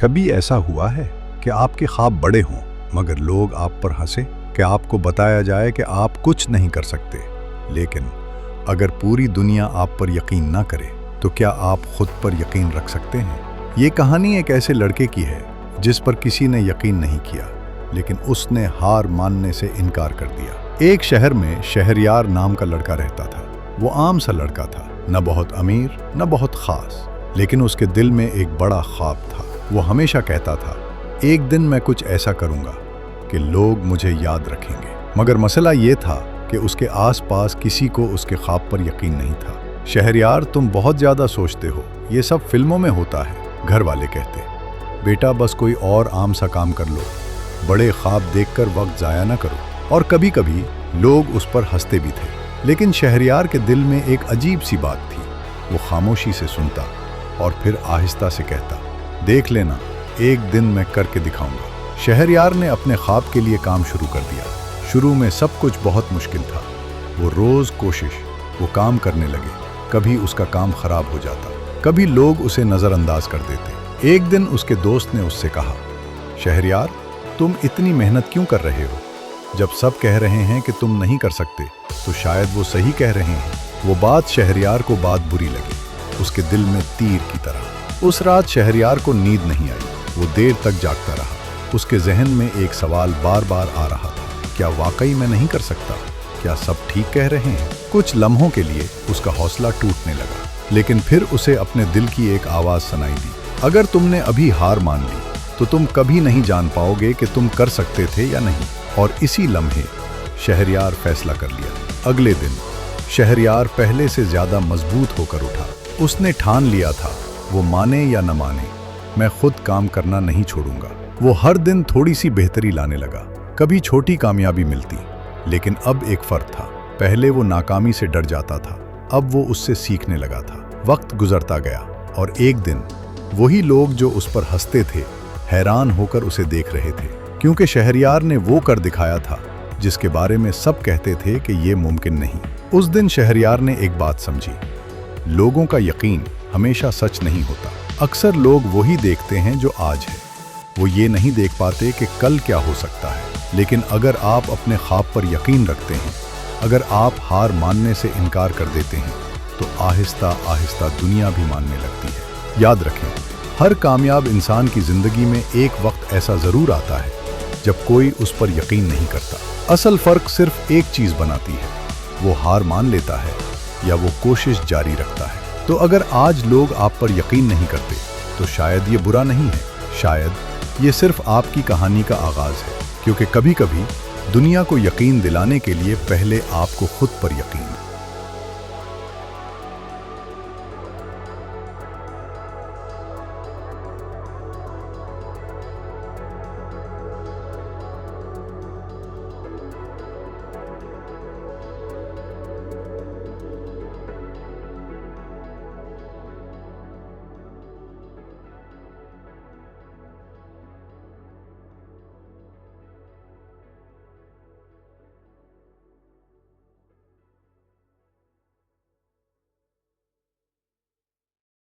कभी ऐसा हुआ है कि आपके ख्वाब बड़े हों मगर लोग आप पर हंसे, कि आपको बताया जाए कि आप कुछ नहीं कर सकते, लेकिन अगर पूरी दुनिया आप पर यकीन ना करे तो क्या आप खुद पर यकीन रख सकते हैं? ये कहानी एक ऐसे लड़के की है जिस पर किसी ने यकीन नहीं किया, लेकिन उसने हार मानने से इनकार कर दिया। एक शहर में शहरयार नाम का लड़का रहता था। वो आम सा लड़का था, न बहुत अमीर न बहुत खास, लेकिन उसके दिल में एक बड़ा ख्वाब था। वो हमेशा कहता था, एक दिन मैं कुछ ऐसा करूंगा कि लोग मुझे याद रखेंगे। मगर मसला ये था कि उसके आसपास किसी को उसके ख्वाब पर यकीन नहीं था। शहरयार, तुम बहुत ज़्यादा सोचते हो, ये सब फिल्मों में होता है, घर वाले कहते। बेटा बस कोई और आम सा काम कर लो, बड़े ख्वाब देखकर वक्त ज़ाया ना करो। और कभी कभी लोग उस पर हंसते भी थे, लेकिन शहरयार के दिल में एक अजीब सी बात थी। वो खामोशी से सुनता और फिर आहिस्ता से कहता, देख लेना, एक दिन मैं करके दिखाऊंगा। शहरयार ने अपने ख्वाब के लिए काम शुरू कर दिया। शुरू में सब कुछ बहुत मुश्किल था। वो रोज़ वो काम करने लगे। कभी उसका काम खराब हो जाता, कभी लोग उसे नज़रअंदाज कर देते। एक दिन उसके दोस्त ने उससे कहा, शहरयार, तुम इतनी मेहनत क्यों कर रहे हो? जब सब कह रहे हैं कि तुम नहीं कर सकते तो शायद वो सही कह रहे हैं। वो बात शहरयार को बुरी लगी, उसके दिल में तीर की तरह। उस रात शहरयार को नींद नहीं आई। वो देर तक जागता रहा। उसके जहन में एक सवाल बार बार आ रहा था, क्या वाकई मैं नहीं कर सकता? क्या सब ठीक कह रहे हैं? कुछ लम्हों के लिए उसका हौसला टूटने लगा, लेकिन फिर उसे अपने दिल की एक आवाज़ सुनाई दी, अगर तुमने अभी हार मान ली तो तुम कभी नहीं जान पाओगे कि तुम कर सकते थे या नहीं। और इसी लम्हे शहरयार फैसला कर लिया। अगले दिन शहरयार पहले से ज़्यादा मजबूत होकर उठा। उसने ठान लिया था, वो माने या न माने, मैं खुद काम करना नहीं छोड़ूंगा। वो हर दिन थोड़ी सी बेहतरी लाने लगा। कभी छोटी कामयाबी मिलती, लेकिन अब एक फर्क था। पहले वो नाकामी से डर जाता था, अब वो उससे सीखने लगा था। वक्त गुजरता गया और एक दिन वही लोग जो उस पर हंसते थे हैरान होकर उसे देख रहे थे, क्योंकि शहरयार ने वो कर दिखाया था जिसके बारे में सब कहते थे कि ये मुमकिन नहीं। उस दिन शहरयार ने एक बात समझी, लोगों का यकीन हमेशा सच नहीं होता। अक्सर लोग वही देखते हैं जो आज है, वो ये नहीं देख पाते कि कल क्या हो सकता है। लेकिन अगर आप अपने ख्वाब पर यकीन रखते हैं, अगर आप हार मानने से इनकार कर देते हैं, तो आहिस्ता आहिस्ता दुनिया भी मानने लगती है। याद रखें, हर कामयाब इंसान की ज़िंदगी में एक वक्त ऐसा ज़रूर आता है जब कोई उस पर यकीन नहीं करता। असल फ़र्क सिर्फ एक चीज़ बनाती है, वो हार मान लेता है या वो कोशिश जारी रखता है। तो अगर आज लोग आप पर यकीन नहीं करते तो शायद ये बुरा नहीं है, शायद ये सिर्फ आपकी कहानी का आगाज़ है, क्योंकि कभी कभी दुनिया को यकीन दिलाने के लिए पहले आपको खुद पर यकीन